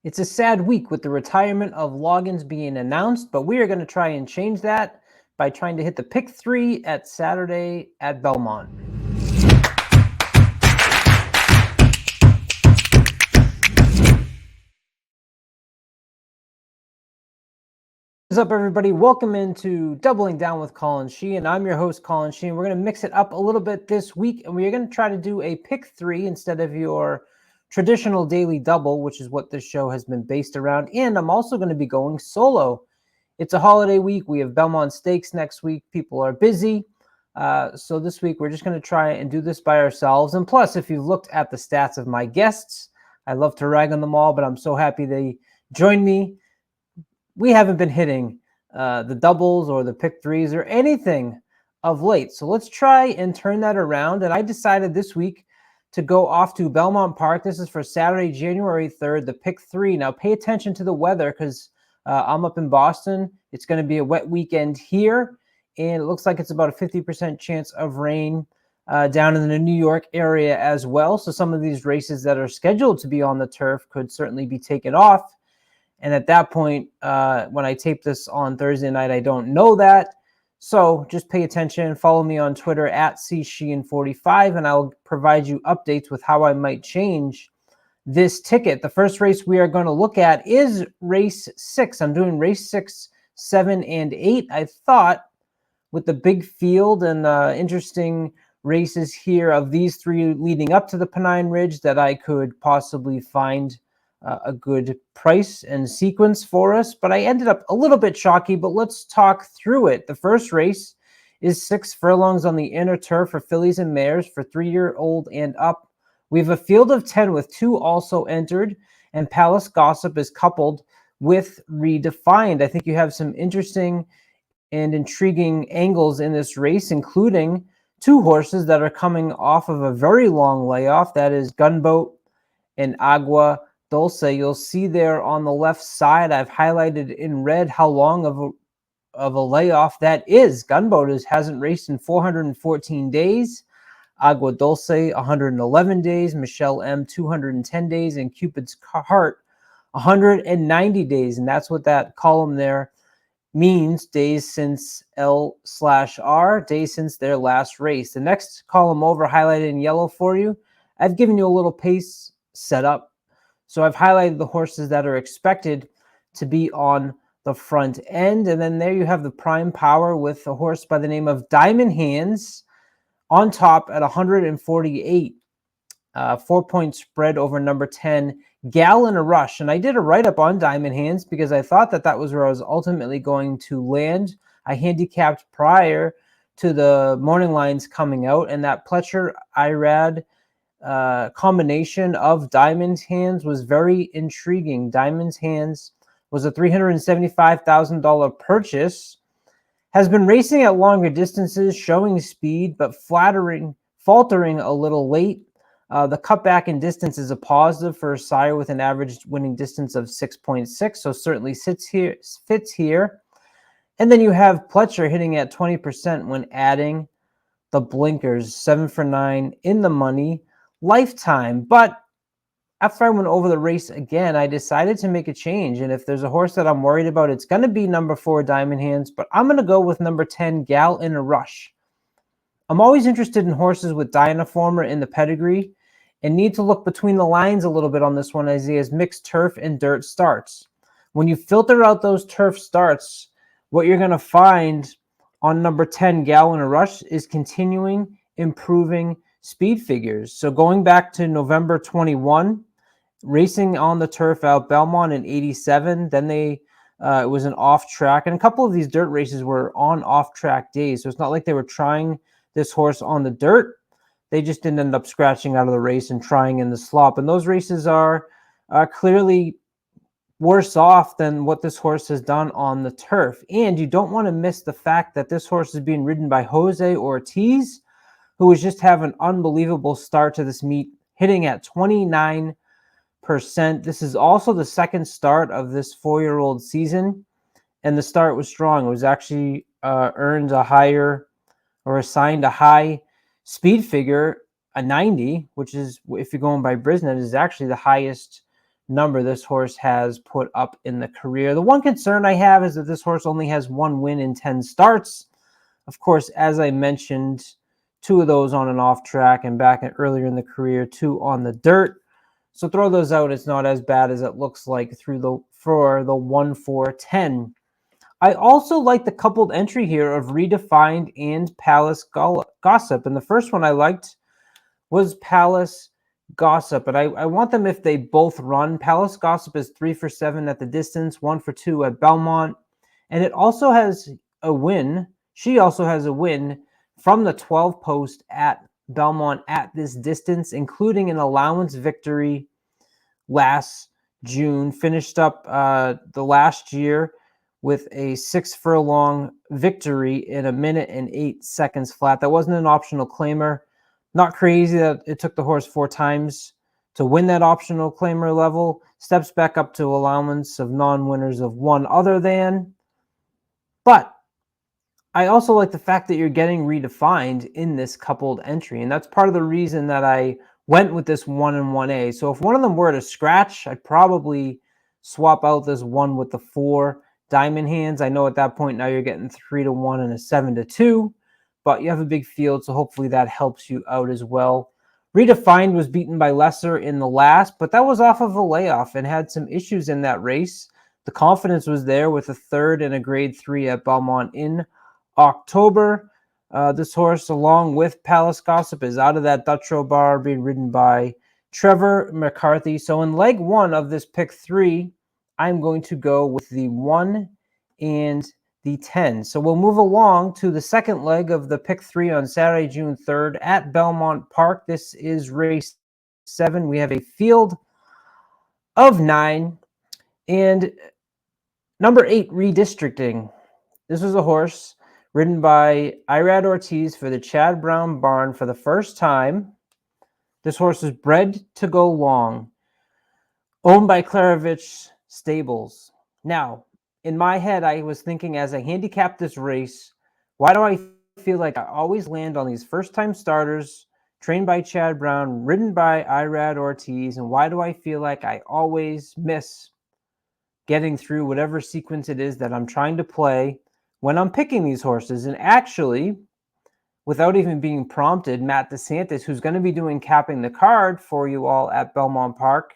It's a sad week with the retirement of Loggins being announced, but we are going to try and change that by trying to hit the pick 3 at Saturday at Belmont. What's up, everybody? Welcome into Doubling Down with Colin Sheehan. I'm your host, Colin Sheehan. We're going to mix it up a little bit this week, and we're going to try to do a pick 3 instead of your traditional daily double, which is what this show has been based around. And I'm also going to be going solo. It's a holiday week. We have Belmont Stakes next week. People are busy. So this week, we're just going to try and do this by ourselves. And plus, if you've looked at the stats of my guests, I love to rag on them all, but I'm so happy they joined me. We haven't been hitting the doubles or the pick threes or anything of late. So let's try and turn that around. And I decided this week to go off to Belmont Park. This is for Saturday, January 3rd, the pick 3. Now pay attention to the weather because I'm up in Boston. It's going to be a wet weekend here. And it looks like it's about a 50% chance of rain down in the New York area as well. So some of these races that are scheduled to be on the turf could certainly be taken off. And at that point, when I tape this on Thursday night, I don't know that. So just pay attention. Follow me on Twitter at CSheehan45, and I'll provide you updates with how I might change this ticket. The first race we are going to look at is race 6. I'm doing race 6, 7, and 8. I thought with the big field and interesting races here of these 3 leading up to the Pennine Ridge that I could possibly find a good price and sequence for us, but I ended up a little bit chalky, but let's talk through it. The first race is 6 furlongs on the inner turf for fillies and mares for 3-year-old and up. We have a field of 10 with 2 also entered, and Palace Gossip is coupled with Redefined. I think you have some interesting and intriguing angles in this race, including 2 horses that are coming off of a very long layoff. That is Gunboat and Agua Dulce. You'll see there on the left side, I've highlighted in red how long of a layoff that is. Gunboat hasn't raced in 414 days. Agua Dulce, 111 days. Michelle M, 210 days. And Cupid's Heart, 190 days. And that's what that column there means, days since L/R, days since their last race. The next column over, highlighted in yellow for you, I've given you a little pace setup. So I've highlighted the horses that are expected to be on the front end. And then there you have the prime power with a horse by the name of Diamond Hands on top at 148. 4-point spread over number 10, Gal in a Rush. And I did a write-up on Diamond Hands because I thought that was where I was ultimately going to land. I handicapped prior to the morning lines coming out, and that Pletcher Irad combination of Diamond's Hands was very intriguing. Diamond's Hands was a $375,000 purchase, has been racing at longer distances, showing speed, but faltering a little late. The cutback in distance is a positive for a sire with an average winning distance of 6.6, so certainly fits here. And then you have Pletcher hitting at 20% when adding the blinkers, 7 for 9 in the money. Lifetime. But after I went over the race again, I decided to make a change. And if there's a horse that I'm worried about, it's going to be number 4, Diamond Hands. But I'm going to go with number 10, Gal in a Rush. I'm always interested in horses with Dynaformer in the pedigree and need to look between the lines a little bit on this one as he has mixed turf and dirt starts. When you filter out those turf starts, what you're going to find on number 10, Gal in a Rush, is continuing improving speed figures. So going back to November 21, racing on the turf out Belmont in 87, then it was an off track, and a couple of these dirt races were on off track days. So it's not like they were trying this horse on the dirt. They just didn't end up scratching out of the race and trying in the slop. And those races are clearly worse off than what this horse has done on the turf. And you don't want to miss the fact that this horse is being ridden by Jose Ortiz, who was just having an unbelievable start to this meet, hitting at 29%. This is also the second start of this 4-year-old season, and the start was strong. It was actually earned a higher or assigned a high speed figure, a 90, which is, if you're going by Brisnet, is actually the highest number this horse has put up in the career. The one concern I have is that this horse only has 1 win in 10 starts. Of course, as I mentioned, 2 of those on and off track, and back earlier in the career, 2 on the dirt. So throw those out. It's not as bad as it looks like for the 1-4-10. I also like the coupled entry here of Redefined and Palace Gossip. And the first one I liked was Palace Gossip. And I want them if they both run. Palace Gossip is 3 for 7 at the distance, 1 for 2 at Belmont. And it also has a win. She also has a win from the 12 post at Belmont at this distance, including an allowance victory last June. Finished up the last year with a 6 furlong victory in 1 minute and 8 seconds flat. That wasn't an optional claimer. Not crazy that it took the horse 4 times to win that optional claimer level. Steps back up to allowance of non-winners of 1 other than. But I also like the fact that you're getting Redefined in this coupled entry. And that's part of the reason that I went with this 1 and 1A. So if one of them were to scratch, I'd probably swap out this 1 with the 4 diamond hands. I know at that point now you're getting 3 to 1 and a 7 to 2, but you have a big field, so hopefully that helps you out as well. Redefined was beaten by Lesser in the last, but that was off of a layoff and had some issues in that race. The confidence was there with a 3rd and a grade 3 at Belmont in October. This horse, along with Palace Gossip, is out of that Dutro bar, being ridden by Trevor McCarthy. So in leg 1 of this pick 3, I'm going to go with the 1 and the 10. So we'll move along to the second leg of the pick 3 on Saturday, June 3rd at Belmont Park. This is race 7. We have a field of 9. And number 8, Redistricting. This was a horse ridden by Irad Ortiz for the Chad Brown barn for the first time. This horse is bred to go long, owned by Klaravich Stables. Now, in my head, I was thinking as I handicapped this race, why do I feel like I always land on these first-time starters, trained by Chad Brown, ridden by Irad Ortiz, and why do I feel like I always miss getting through whatever sequence it is that I'm trying to play when I'm picking these horses? And actually, without even being prompted, Matt DeSantis, who's going to be doing Capping the Card for you all at Belmont Park,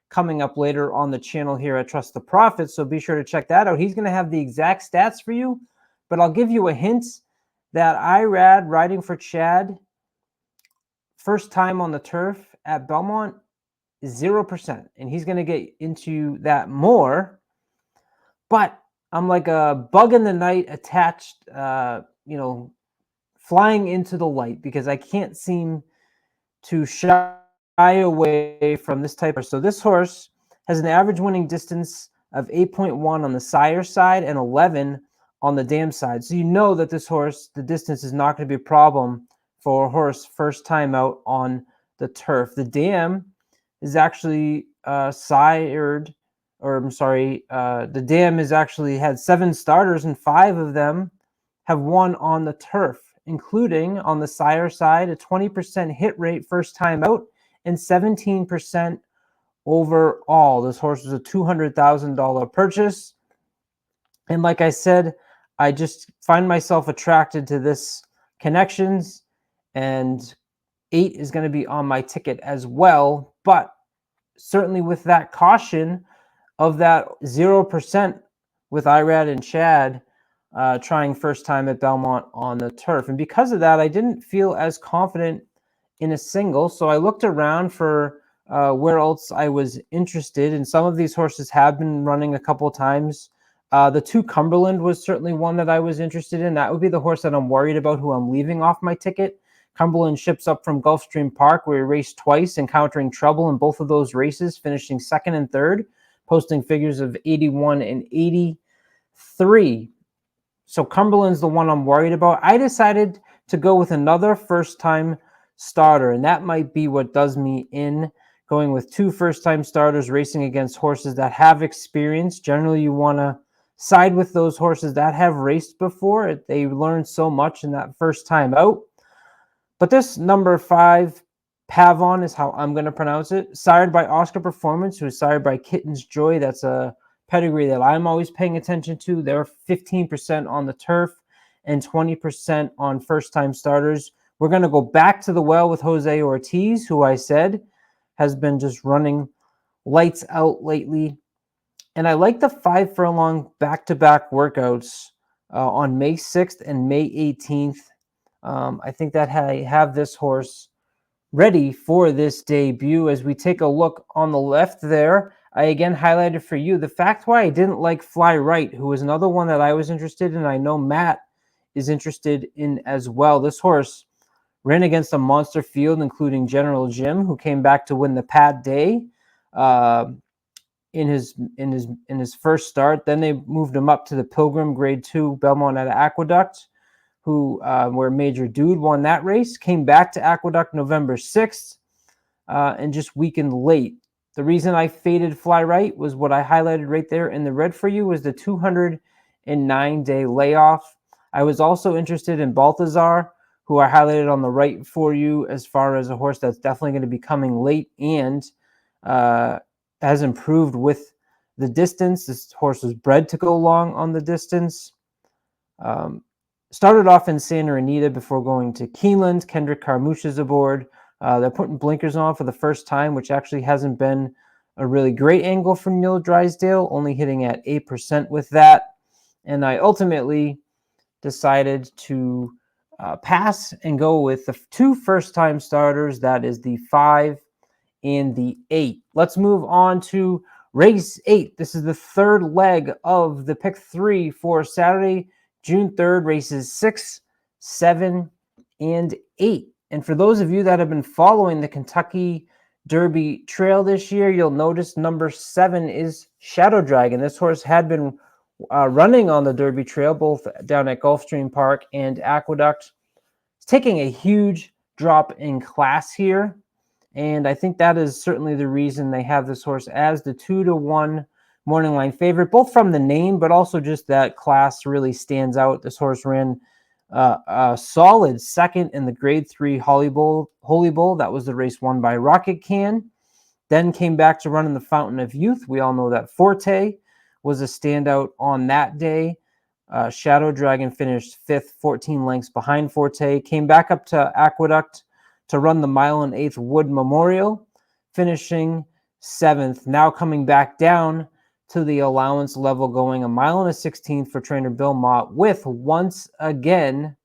coming up later on the channel here at Trust the Profit, so be sure to check that out. He's going to have the exact stats for you, but I'll give you a hint that Irad riding for Chad, first time on the turf at Belmont, is 0%, and he's going to get into that more. But I'm like a bug in the night attached, flying into the light, because I can't seem to shy away from this type of. So this horse has an average winning distance of 8.1 on the sire side and 11 on the dam side. So you know that this horse, the distance is not going to be a problem for a horse first time out on the turf. The dam is actually the dam has actually had 7 starters, and 5 of them have won on the turf, including on the sire side, a 20% hit rate first time out and 17% overall. This horse was a $200,000 purchase. And like I said, I just find myself attracted to this connections, and 8 is going to be on my ticket as well. But certainly with that caution of that 0% with Irad and Chad trying first time at Belmont on the turf. And because of that, I didn't feel as confident in a single. So I looked around for where else I was interested. And some of these horses have been running a couple times. The 2 Cumberland was certainly one that I was interested in. That would be the horse that I'm worried about, who I'm leaving off my ticket. Cumberland ships up from Gulfstream Park, where he raced twice, encountering trouble in both of those races, finishing 2nd and 3rd, posting figures of 81 and 83. So Cumberland's the one I'm worried about. I decided to go with another first-time starter, and that might be what does me in, going with 2 first-time starters racing against horses that have experience. Generally, you want to side with those horses that have raced before. They learn so much in that first time out. But this number 5 Pavon is how I'm going to pronounce it. Sired by Oscar Performance, who is sired by Kitten's Joy. That's a pedigree that I'm always paying attention to. They're 15% on the turf and 20% on first-time starters. We're going to go back to the well with Jose Ortiz, who I said has been just running lights out lately. And I like the 5 furlong back-to-back workouts on May 6th and May 18th. I think that I have this horse ready for this debut. As we take a look on the left there, I again highlighted for you the fact why I didn't like Fly Right, who was another one that I was interested in. I know Matt is interested in as well. This horse ran against a monster field, including General Jim, who came back to win the Pat Day in his first start. Then they moved him up to the Pilgrim Grade 2 Belmont at Aqueduct, where Major Dude won that race. Came back to Aqueduct November 6th and just weakened late. The reason I faded Fly Right was what I highlighted right there in the red for you was the 209-day layoff. I was also interested in Balthazar, who I highlighted on the right for you as far as a horse that's definitely going to be coming late and has improved with the distance. This horse was bred to go long on the distance. Started off in Santa Anita before going to Keeneland. Kendrick Carmouche is aboard. They're putting blinkers on for the first time, which actually hasn't been a really great angle for Neil Drysdale, only hitting at 8% with that. And I ultimately decided to pass and go with the 2 first-time starters. That is the 5 and the 8. Let's move on to race 8. This is the third leg of the pick 3 for Saturday, June 3rd, races 6, 7, and 8. And for those of you that have been following the Kentucky Derby Trail this year, you'll notice number 7 is Shadow Dragon. This horse had been running on the Derby Trail, both down at Gulfstream Park and Aqueduct. It's taking a huge drop in class here, and I think that is certainly the reason they have this horse as the 2-1 morning line favorite, both from the name, but also just that class really stands out. This horse ran a solid second in the Grade 3 Holy Bull. That was the race won by Rocket Can. Then came back to run in the Fountain of Youth. We all know that Forte was a standout on that day. Shadow Dragon finished 5th, 14 lengths behind Forte. Came back up to Aqueduct to run the 1 1/8 Wood Memorial, finishing 7th. Now coming back down to the allowance level, going 1 1/16 for trainer Bill Mott with, once again,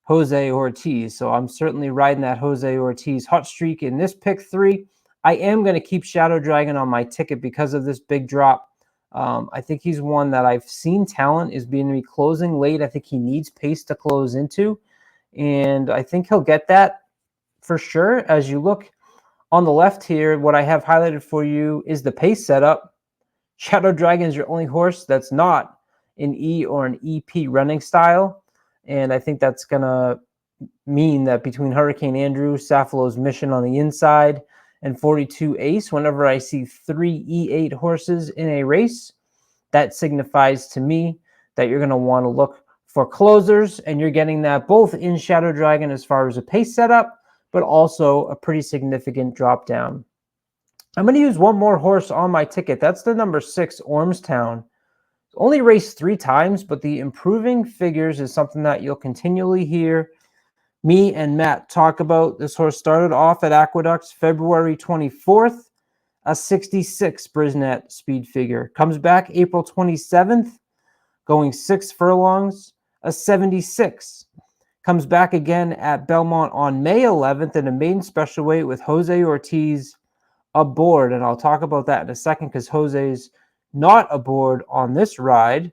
Jose Ortiz. So I'm certainly riding that Jose Ortiz hot streak in this pick 3. I am going to keep Shadow Dragon on my ticket because of this big drop. I think he's one that I've seen talent is being closing late. I think he needs pace to close into, and I think he'll get that for sure. As you look on the left here, what I have highlighted for you is the pace setup. Shadow Dragon is your only horse that's not an E or an EP running style, and I think that's going to mean that between Hurricane Andrew, Safalo's Mission on the inside, and 42 Ace, whenever I see 3 E8 horses in a race, that signifies to me that you're going to want to look for closers, and you're getting that both in Shadow Dragon as far as a pace setup, but also a pretty significant drop down. I'm going to use one more horse on my ticket. That's the number 6, Ormstown. Only raced 3 times, but the improving figures is something that you'll continually hear me and Matt talk about. This horse started off at Aqueducts February 24th, a 66 Brisnet speed figure. Comes back April 27th, going 6 furlongs, a 76. Comes back again at Belmont on May 11th in a maiden special weight with Jose Ortiz aboard. And I'll talk about that in a second because Jose's not aboard on this ride,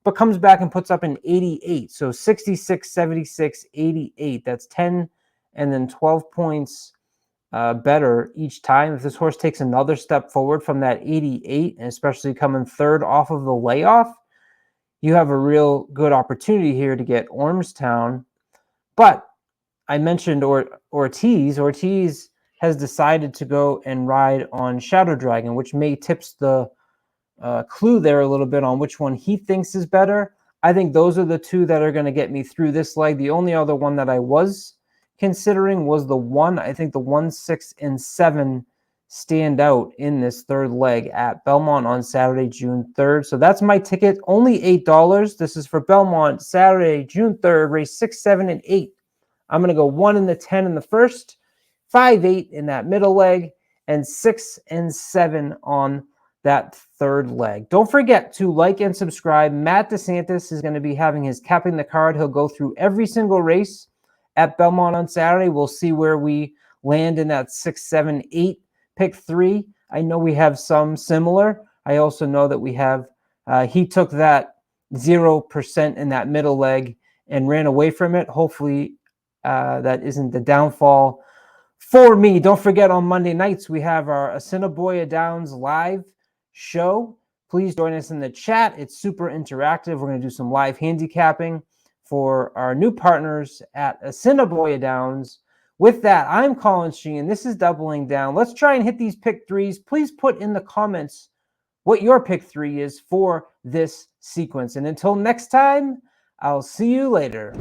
but comes back and puts up an 88. So 66, 76, 88. That's 10 and then 12 points better each time. If this horse takes another step forward from that 88, and especially coming third off of the layoff, you have a real good opportunity here to get Ormstown. But I mentioned Ortiz. Ortiz has decided to go and ride on Shadow Dragon, which may tips the clue there a little bit on which one he thinks is better. I think those are the 2 that are going to get me through this leg. The only other one that I was considering was the 1. I think the 1, 6, and 7 stand out in this third leg at Belmont on Saturday, June 3rd. So that's my ticket, only $8. This is for Belmont, Saturday, June 3rd, race 6, 7, and 8. I'm going to go 1 and the 10 in the first, 5, 8 in that middle leg, and 6 and 7 on that third leg. Don't forget to like and subscribe. Matt DeSantis is going to be having his Capping the Card. He'll go through every single race at Belmont on Saturday. We'll see where we land in that 6, 7, 8 pick 3. I know we have some similar. I also know that we have, he took that 0% in that middle leg and ran away from it. Hopefully that isn't the downfall for me. Don't forget, on Monday nights, we have our Assiniboia Downs live show. Please join us in the chat. It's super interactive. We're going to do some live handicapping for our new partners at Assiniboia Downs. With that, I'm Colin Sheehan. This is Doubling Down. Let's try and hit these pick 3s. Please put in the comments what your pick 3 is for this sequence. And until next time, I'll see you later.